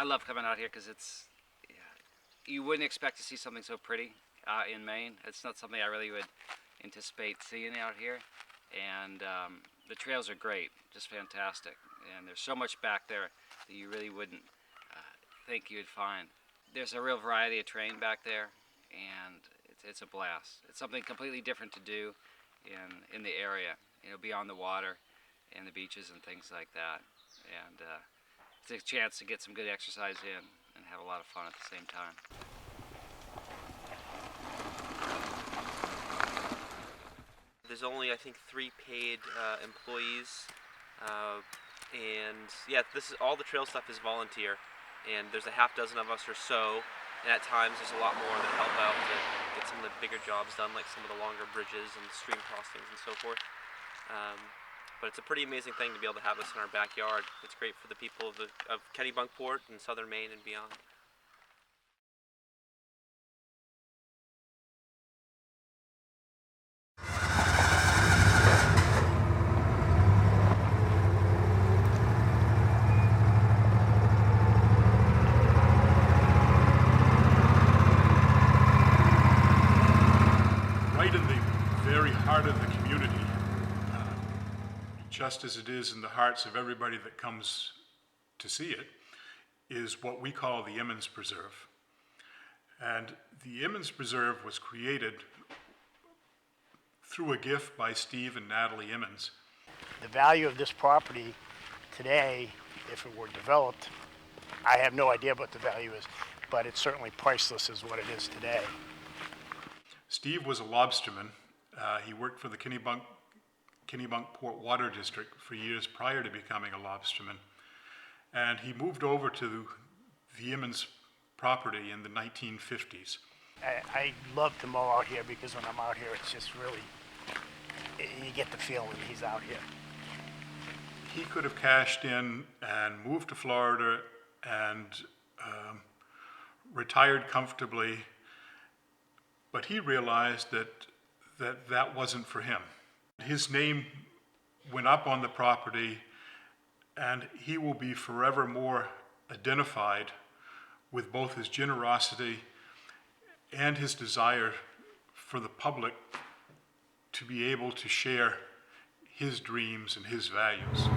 love coming out here because you wouldn't expect to see something so pretty in Maine. It's not something I really would anticipate seeing out here. And the trails are great, just fantastic. And there's so much back there that you really wouldn't think you'd find. There's a real variety of terrain back there, and it's a blast. It's something completely different to do in the area, beyond the water and the beaches and things like that. And it's a chance to get some good exercise in and have a lot of fun at the same time. There's only, I think, 3 paid employees, and yeah, all the trail stuff is volunteer, and there's a half dozen of us or so, and at times there's a lot more that help out to get some of the bigger jobs done, like some of the longer bridges and stream crossings and so forth. But it's a pretty amazing thing to be able to have this in our backyard. It's great for the people of Kennebunkport and southern Maine and beyond. Heart of the community, just as it is in the hearts of everybody that comes to see it, is what we call the Emmons Preserve. And the Emmons Preserve was created through a gift by Steve and Natalie Emmons. The value of this property today, if it were developed, I have no idea what the value is, but it's certainly priceless is what it is today. Steve was a lobsterman. He worked for the Kennebunkport Water District for years prior to becoming a lobsterman. And he moved over to the Emmons property in the 1950s. I love to mow out here because when I'm out here, it's just really, you get the feeling he's out here. He could have cashed in and moved to Florida and retired comfortably, but he realized that wasn't for him. His name went up on the property, and he will be forevermore identified with both his generosity and his desire for the public to be able to share his dreams and his values.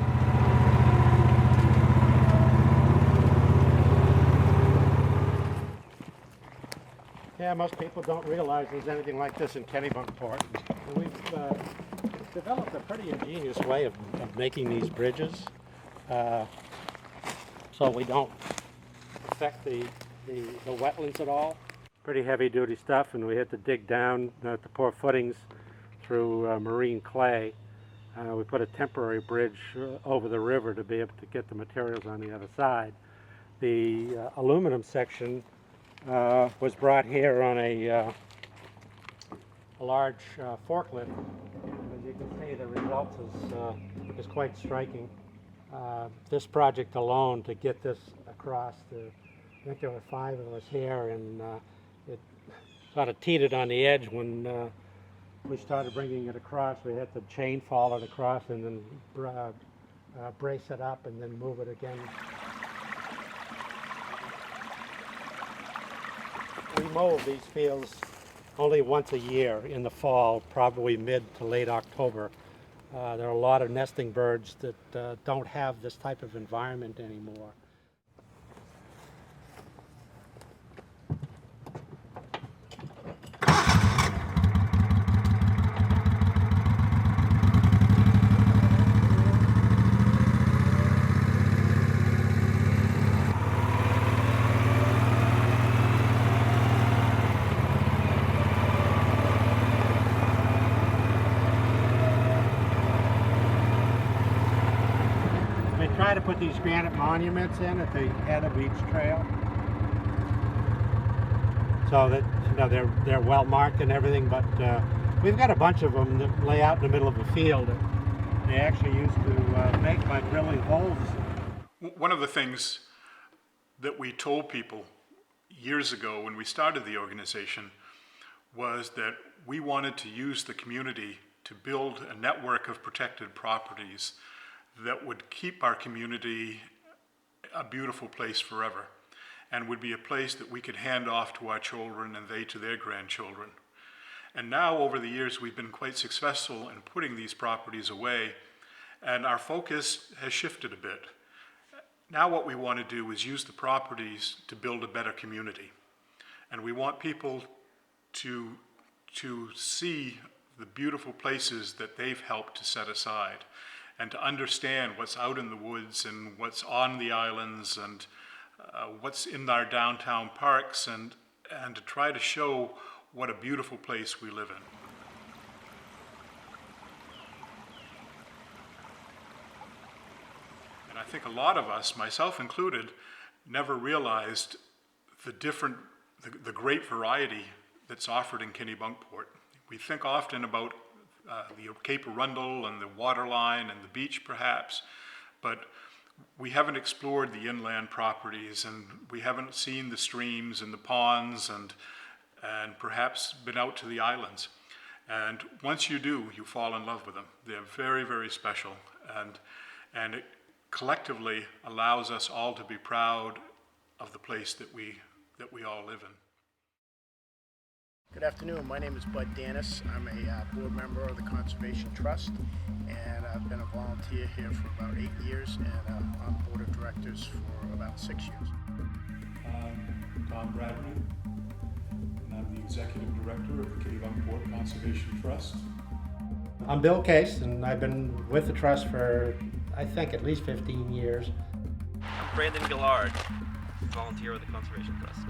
Yeah, most people don't realize there's anything like this in Kennebunkport. We've developed a pretty ingenious way of making these bridges so we don't affect the wetlands at all. Pretty heavy duty stuff, and we had to dig down to pour footings through marine clay. We put a temporary bridge over the river to be able to get the materials on the other side. The aluminum section was brought here on a large forklift. As you can see, the result is quite striking. This project alone, to get this across, I think there were 5 of us here, and it sort of teetered on the edge when we started bringing it across. We had to chain fall it across and then brace it up and then move it again. We mow these fields only once a year in the fall, probably mid to late October. There are a lot of nesting birds that don't have this type of environment anymore. Try to put these granite monuments in at the head of each trail, so that they're well marked and everything. But we've got a bunch of them that lay out in the middle of the field that they actually used to make by drilling holes. One of the things that we told people years ago when we started the organization was that we wanted to use the community to build a network of protected properties that would keep our community a beautiful place forever. and would be a place that we could hand off to our children and they to their grandchildren. And now, over the years, we've been quite successful in putting these properties away, and our focus has shifted a bit. Now what we want to do is use the properties to build a better community. And we want people to see the beautiful places that they've helped to set aside, and to understand what's out in the woods and what's on the islands and what's in our downtown parks, and to try to show what a beautiful place we live in. And I think a lot of us, myself included, never realized the great variety that's offered in Kennebunkport. We think often about the Cape Arundel and the waterline and the beach perhaps, but we haven't explored the inland properties, and we haven't seen the streams and the ponds and perhaps been out to the islands. And once you do, you fall in love with them. They're very, very special, and it collectively allows us all to be proud of the place that we all live in. Good afternoon. My name is Bud Danis. I'm a board member of the Conservation Trust, and I've been a volunteer here for about 8 years, and on the board of directors for about 6 years. I'm Tom Bradley, and I'm the executive director of the Kennebunkport Conservation Trust. I'm Bill Case, and I've been with the trust for, I think, at least 15 years. I'm Brandon Gillard, volunteer with the Conservation Trust.